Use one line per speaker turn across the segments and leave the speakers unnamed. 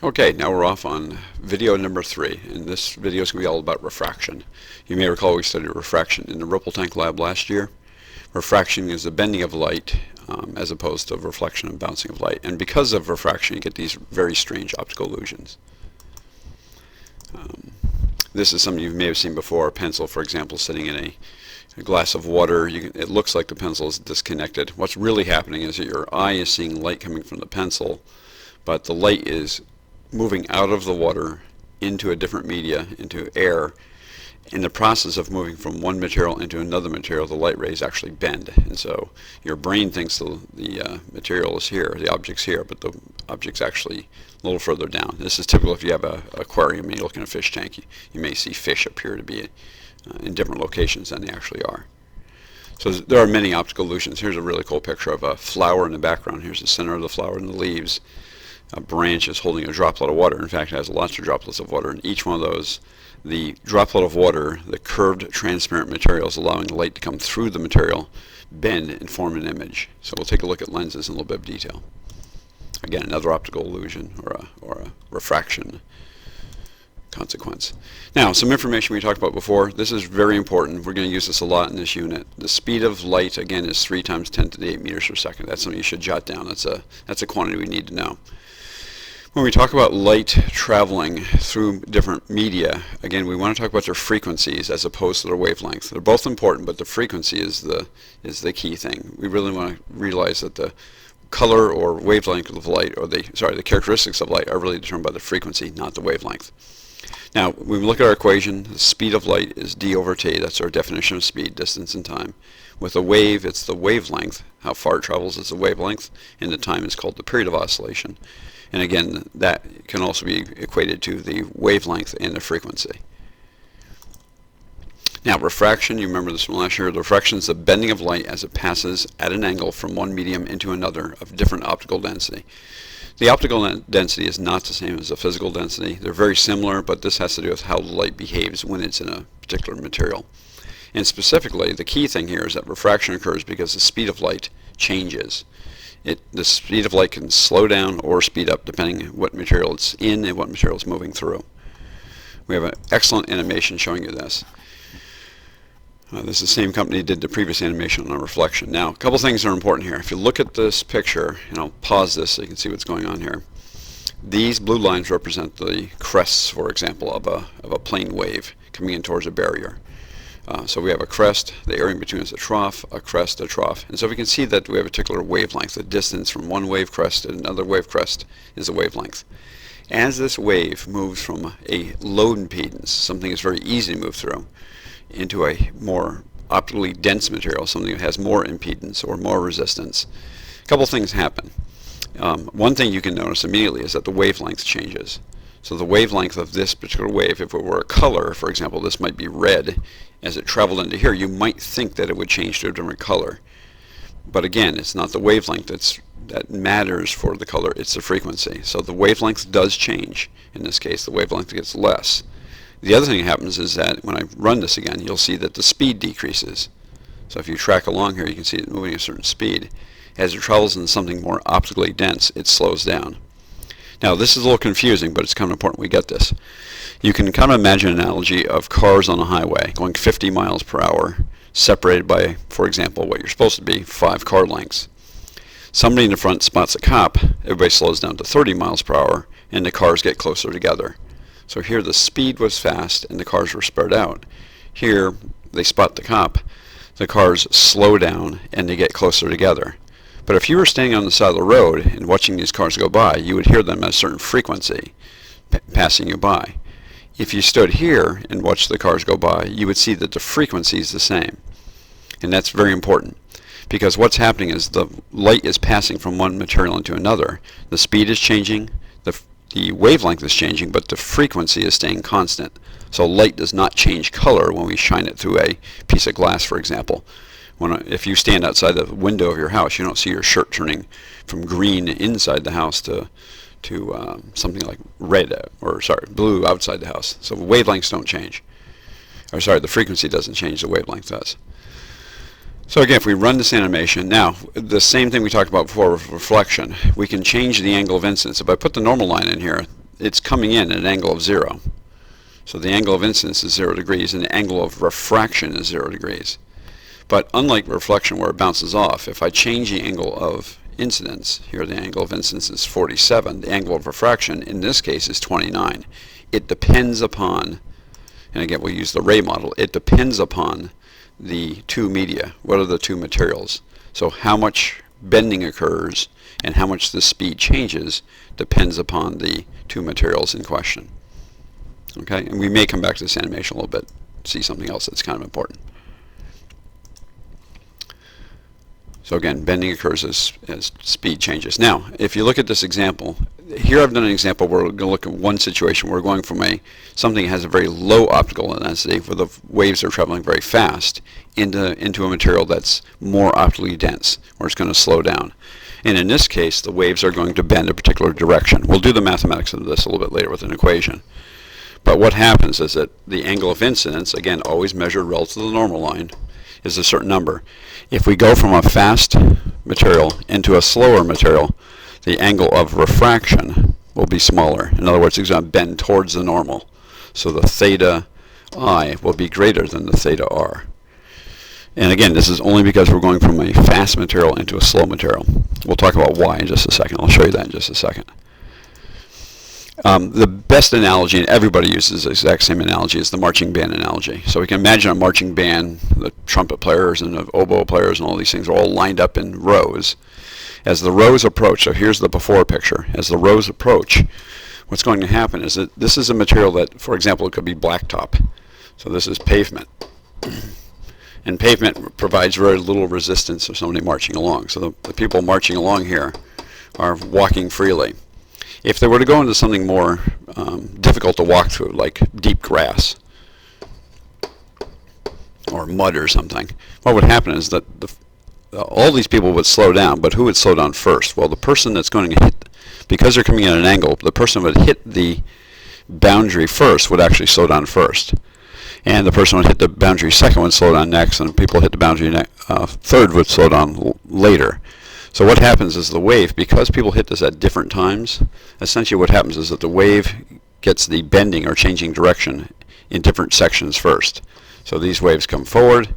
Okay, now we're off on video number 3, and this video is going to be all about refraction. You may recall we studied refraction in the Ripple Tank lab last year. Refraction is the bending of light as opposed to reflection and bouncing of light, and because of refraction you get these very strange optical illusions. This is something you may have seen before, a pencil for example sitting in a glass of water. It looks like the pencil is disconnected. What's really happening is that your eye is seeing light coming from the pencil, but the light is moving out of the water into a different media, into air. In the process of moving from one material into another material, the light rays actually bend, and so your brain thinks the material is here, the object's here, but the object's actually a little further down. This is typical if you have an aquarium and you look in a fish tank. You may see fish appear to be in different locations than they actually are. So there are many optical illusions. Here's a really cool picture of a flower in the background. Here's the center of the flower and the leaves. A branch is holding a droplet of water. In fact, it has lots of droplets of water, and each one of those, the droplet of water, the curved transparent materials allowing the light to come through the material, bend and form an image. So we'll take a look at lenses in a little bit of detail. Again, another optical illusion or a refraction consequence. Now, some information we talked about before. This is very important. We're going to use this a lot in this unit. The speed of light, again, is 3 times 10 to the 8 meters per second. That's something you should jot down. That's a quantity we need to know. When we talk about light traveling through different media, again, we want to talk about their frequencies as opposed to their wavelength. They're both important, but the frequency is the key thing. We really want to realize that the color or wavelength of light, or the characteristics of light, are really determined by the frequency, not the wavelength. Now, when we look at our equation, the speed of light is d over t. That's our definition of speed, distance and time. With a wave, it's the wavelength. How far it travels is the wavelength, and the time is called the period of oscillation. And again, that can also be equated to the wavelength and the frequency. Now, refraction, you remember this from last year. The refraction is the bending of light as it passes at an angle from one medium into another of different optical density. The optical density is not the same as the physical density. They're very similar, but this has to do with how the light behaves when it's in a particular material. And specifically, the key thing here is that refraction occurs because the speed of light changes. The speed of light can slow down or speed up depending on what material it's in and what material it's moving through. We have an excellent animation showing you this. This is the same company that did the previous animation on reflection. Now, a couple things are important here. If you look at this picture, and I'll pause this so you can see what's going on here. These blue lines represent the crests, for example, of a plane wave coming in towards a barrier. So we have a crest, the area in between is a trough, a crest, a trough. And so we can see that we have a particular wavelength. The distance from one wave crest to another wave crest is a wavelength. As this wave moves from a low impedance, something that's very easy to move through, into a more optically dense material, something that has more impedance or more resistance, a couple things happen. One thing you can notice immediately is that the wavelength changes. So the wavelength of this particular wave, if it were a color, for example, this might be red. As it traveled into here, you might think that it would change to a different color. But again, it's not the wavelength that matters for the color, it's the frequency. So the wavelength does change. In this case, the wavelength gets less. The other thing that happens is that when I run this again, you'll see that the speed decreases. So if you track along here, you can see it moving at a certain speed. As it travels in something more optically dense, it slows down. Now, this is a little confusing, but it's kind of important we get this. You can kind of imagine an analogy of cars on a highway going 50 miles per hour, separated by, for example, what you're supposed to be, 5 car lengths. Somebody in the front spots a cop, everybody slows down to 30 miles per hour, and the cars get closer together. So here the speed was fast and the cars were spread out. Here, they spot the cop, the cars slow down and they get closer together. But if you were standing on the side of the road and watching these cars go by, you would hear them at a certain frequency passing you by. If you stood here and watched the cars go by, you would see that the frequency is the same. And that's very important, because what's happening is the light is passing from one material into another. The speed is changing, the wavelength is changing, but the frequency is staying constant. So light does not change color when we shine it through a piece of glass, for example. If you stand outside the window of your house, you don't see your shirt turning from green inside the house to something like red, blue outside the house. So the wavelengths don't change. The frequency doesn't change, the wavelength does. So again, if we run this animation, now the same thing we talked about before with reflection, we can change the angle of incidence. If I put the normal line in here, it's coming in at an angle of 0. So the angle of incidence is 0 degrees, and the angle of refraction is 0 degrees. But unlike reflection where it bounces off, if I change the angle of incidence, here the angle of incidence is 47, the angle of refraction in this case is 29. It depends upon, and again we'll use the ray model, it depends upon the two media. What are the two materials? So how much bending occurs and how much the speed changes depends upon the two materials in question. Okay, and we may come back to this animation a little bit, see something else that's kind of important. So again, bending occurs as speed changes. Now, if you look at this example, here I've done an example where we're going to look at one situation where we're going from something that has a very low optical intensity, where the waves are traveling very fast, into a material that's more optically dense, where it's going to slow down. And in this case, the waves are going to bend a particular direction. We'll do the mathematics of this a little bit later with an equation. But what happens is that the angle of incidence, again, always measured relative to the normal line, is a certain number. If we go from a fast material into a slower material, the angle of refraction will be smaller. In other words, it's going to bend towards the normal. So the theta I will be greater than the theta R. And again, this is only because we're going from a fast material into a slow material. We'll talk about why in just a second. I'll show you that in just a second. The best analogy, and everybody uses the exact same analogy, is the marching band analogy. So we can imagine a marching band, the trumpet players and the oboe players and all these things are all lined up in rows. As the rows approach, so here's the before picture, as the rows approach, what's going to happen is that this is a material that, for example, it could be blacktop. So this is pavement. And pavement provides very little resistance to somebody marching along. So the people marching along here are walking freely. If they were to go into something more difficult to walk through, like deep grass or mud or something, what would happen is that all these people would slow down, but who would slow down first? Well, the person that's going to hit, because they're coming at an angle, the person would hit the boundary first would actually slow down first. And the person would hit the boundary second would slow down next, and people hit the boundary third would slow down later. So what happens is the wave, because people hit this at different times, essentially what happens is that the wave gets the bending or changing direction in different sections first. So these waves come forward,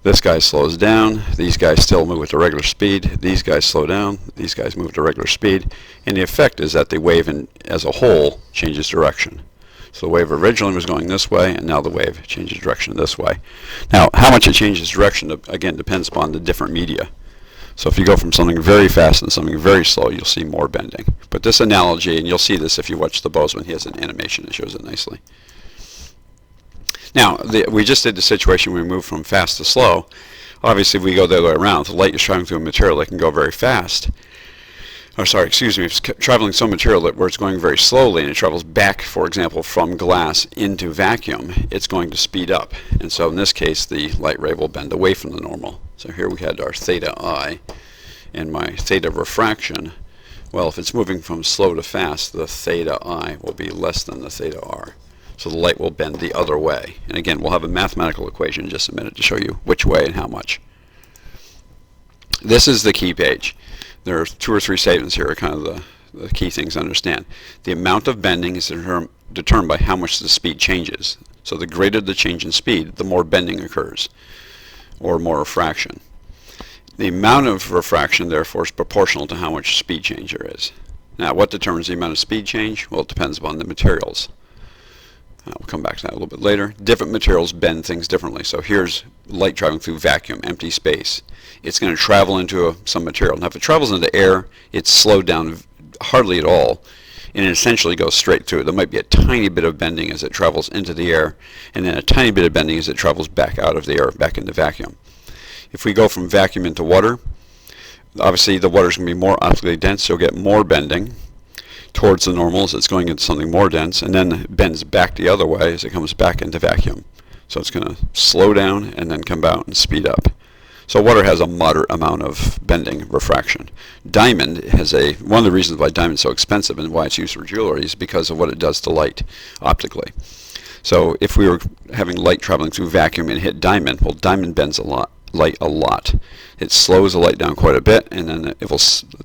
this guy slows down, these guys still move at a regular speed, these guys slow down, these guys move at a regular speed, and the effect is that the wave as a whole changes direction. So the wave originally was going this way, and now the wave changes direction this way. Now, how much it changes direction, again, depends upon the different media. So if you go from something very fast and something very slow, you'll see more bending. But this analogy, and you'll see this if you watch the Bozeman, he has an animation that shows it nicely. Now, we just did the situation where we moved from fast to slow. Obviously, if we go the other way around, if the light is traveling through a material that can go very fast, or sorry, excuse me, if it's traveling some material where it's going very slowly and it travels back, for example, from glass into vacuum, it's going to speed up. And so in this case, the light ray will bend away from the normal. So here we had our theta I and my theta refraction. Well, if it's moving from slow to fast, the theta I will be less than the theta R. So the light will bend the other way. And again, we'll have a mathematical equation in just a minute to show you which way and how much. This is the key page. There are 2 or 3 statements here are kind of the key things to understand. The amount of bending is determined by how much the speed changes. So the greater the change in speed, the more bending occurs, or more refraction. The amount of refraction, therefore, is proportional to how much speed change there is. Now, what determines the amount of speed change? Well, it depends upon the materials. We'll come back to that a little bit later. Different materials bend things differently. So here's light traveling through vacuum, empty space. It's going to travel into some material. Now, if it travels into air, it's slowed down hardly at all, and it essentially goes straight through. There might be a tiny bit of bending as it travels into the air, and then a tiny bit of bending as it travels back out of the air, back into vacuum. If we go from vacuum into water, obviously the water is going to be more optically dense, so you'll get more bending towards the normal as it's going into something more dense, and then it bends back the other way as it comes back into vacuum. So it's going to slow down and then come out and speed up. So water has a moderate amount of bending refraction. Diamond has one of the reasons why diamond is so expensive and why it's used for jewelry is because of what it does to light optically. So if we were having light traveling through vacuum and hit diamond, well, diamond bends light a lot. It slows the light down quite a bit, and then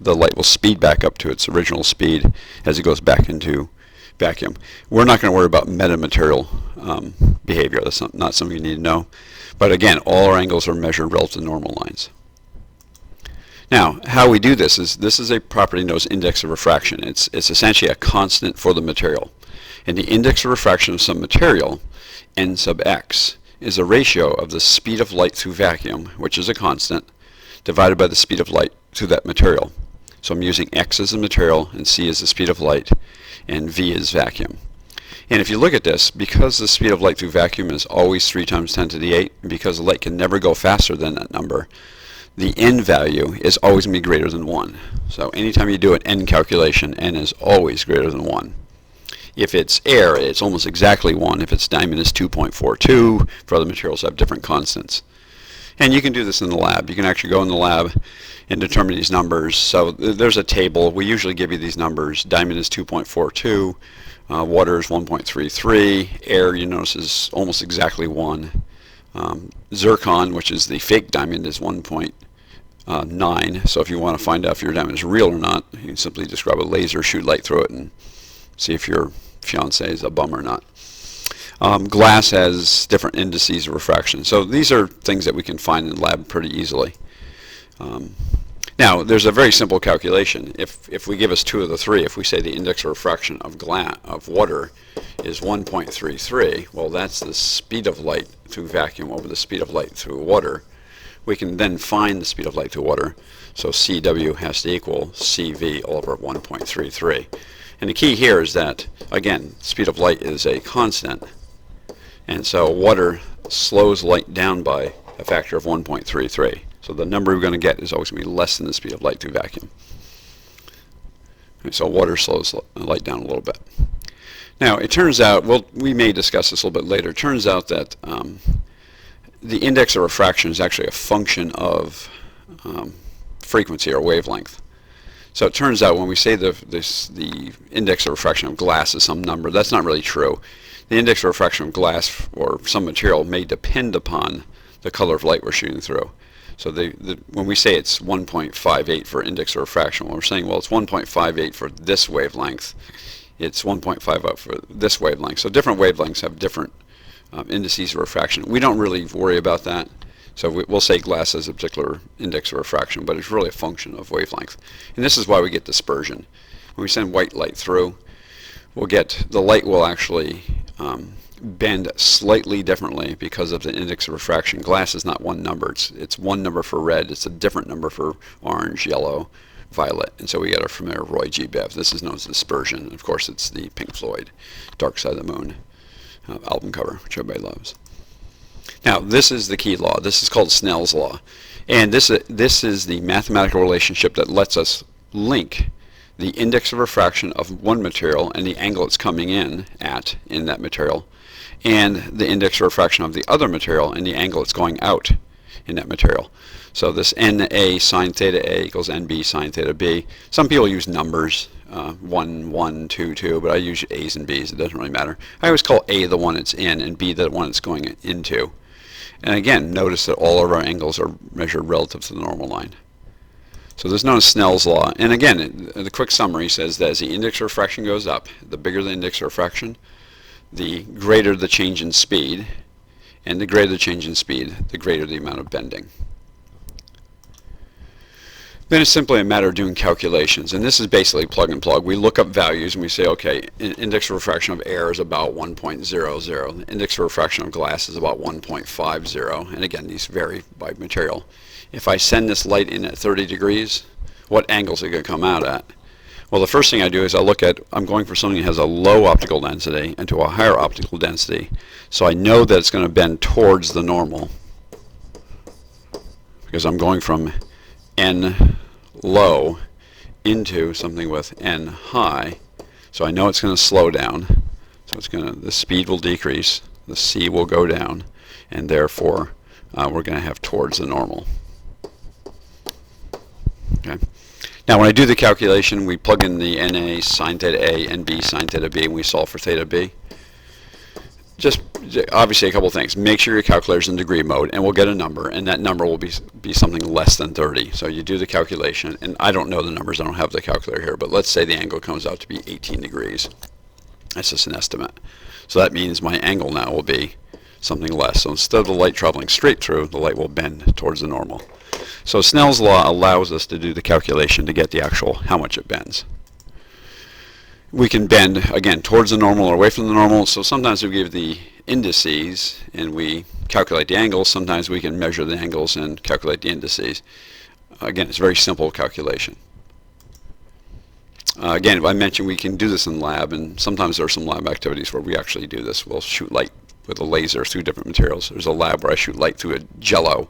the light will speed back up to its original speed as it goes back into vacuum. We're not going to worry about metamaterial behavior. That's not something you need to know. But again, all our angles are measured relative to normal lines. Now, how we do this is a property known as index of refraction. It's essentially a constant for the material. And the index of refraction of some material, n sub x, is a ratio of the speed of light through vacuum, which is a constant, divided by the speed of light through that material. So I'm using x as the material, and c as the speed of light, and v is vacuum. And if you look at this, because the speed of light through vacuum is always 3 times 10 to the 8, and because the light can never go faster than that number, the n value is always going to be greater than 1. So anytime you do an n calculation, n is always greater than 1. If it's air, it's almost exactly 1. If it's diamond, it's 2.42. For other materials, have different constants. And you can do this in the lab. You can actually go in the lab and determine these numbers. So there's a table. We usually give you these numbers. Diamond is 2.42. Water is 1.33. Air, you notice, is almost exactly 1. Zircon, which is the fake diamond, is 1.9. So if you want to find out if your diamond is real or not, you can simply describe a laser, shoot light through it, and see if your fiance is a bum or not. Glass has different indices of refraction. So these are things that we can find in the lab pretty easily. Now, there's a very simple calculation. If we give us 2 of the 3, if we say the index of refraction of water is 1.33, well, that's the speed of light through vacuum over the speed of light through water. We can then find the speed of light through water. So CW has to equal CV over 1.33. And the key here is that, again, speed of light is a constant. And so water slows light down by a factor of 1.33. So the number we're going to get is always going to be less than the speed of light through vacuum. So water slows light down a little bit. Now, it turns out, well, we may discuss this a little bit later, it turns out that the index of refraction is actually a function of frequency or wavelength. So it turns out when we say the index of refraction of glass is some number, that's not really true. The index of refraction of glass or some material may depend upon the color of light we're shooting through. So when we say it's 1.58 for index of refraction, well, we're saying, well, it's 1.58 for this wavelength. It's 1.58 for this wavelength. So different wavelengths have different indices of refraction. We don't really worry about that. So we'll say glass has a particular index of refraction, but it's really a function of wavelength. And this is why we get dispersion. When we send white light through, the light will actually bend slightly differently because of the index of refraction. Glass is not one number. It's one number for red. It's a different number for orange, yellow, violet. And so we get our familiar Roy G. Biv. This is known as dispersion. And of course, it's the Pink Floyd Dark Side of the Moon album cover, which everybody loves. Now, this is the key law. This is called Snell's law. And this is the mathematical relationship that lets us link the index of refraction of one material and the angle it's coming in at in that material, and the index of refraction of the other material and the angle it's going out in that material. So this NA sine theta A equals NB sine theta B. Some people use numbers, 1, 1, 2, 2, but I use A's and B's. It doesn't really matter. I always call A the one it's in and B the one it's going into. And again, notice that all of our angles are measured relative to the normal line. So this is known as Snell's law. And again, the quick summary says that as the index of refraction goes up, the bigger the index of refraction, the greater the change in speed, and the greater the change in speed, the greater the amount of bending. Then it's simply a matter of doing calculations, and this is basically plug and plug. We look up values and we say, okay, index of refraction of air is about 1.00. The index of refraction of glass is about 1.50, and again, these vary by material. If I send this light in at 30 degrees, what angle is it going to come out at? Well, the first thing I do is I'm going for something that has a low optical density and to a higher optical density, so I know that it's going to bend towards the normal, because I'm going from N low into something with N high, so I know it's going to slow down. So the speed will decrease, the C will go down, and therefore we're going to have towards the normal. Okay. Now when I do the calculation, we plug in the NA sine theta A and B sine theta B, and we solve for theta B. Just obviously a couple things. Make sure your calculator's in degree mode, and we'll get a number, and that number will be something less than 30. So you do the calculation, and I don't know the numbers, I don't have the calculator here, but let's say the angle comes out to be 18 degrees. That's just an estimate. So that means my angle now will be something less. So instead of the light traveling straight through, the light will bend towards the normal. So Snell's law allows us to do the calculation to get the actual how much it bends. We can bend, again, towards the normal or away from the normal. So sometimes we give the indices and we calculate the angles. Sometimes we can measure the angles and calculate the indices. Again, it's a very simple calculation. Again, I mentioned we can do this in lab, and sometimes there are some lab activities where we actually do this. We'll shoot light with a laser through different materials. There's a lab where I shoot light through a jello.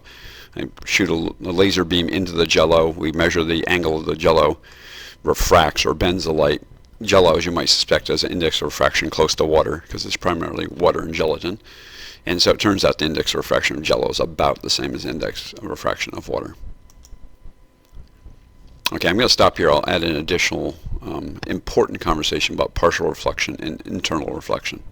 I shoot a laser beam into the jello. We measure the angle of the jello, refracts or bends the light. Jello, as you might suspect, has an index of refraction close to water because it's primarily water and gelatin. And so it turns out the index of refraction of jello is about the same as the index of refraction of water. Okay, I'm going to stop here. I'll add an additional important conversation about partial reflection and internal reflection.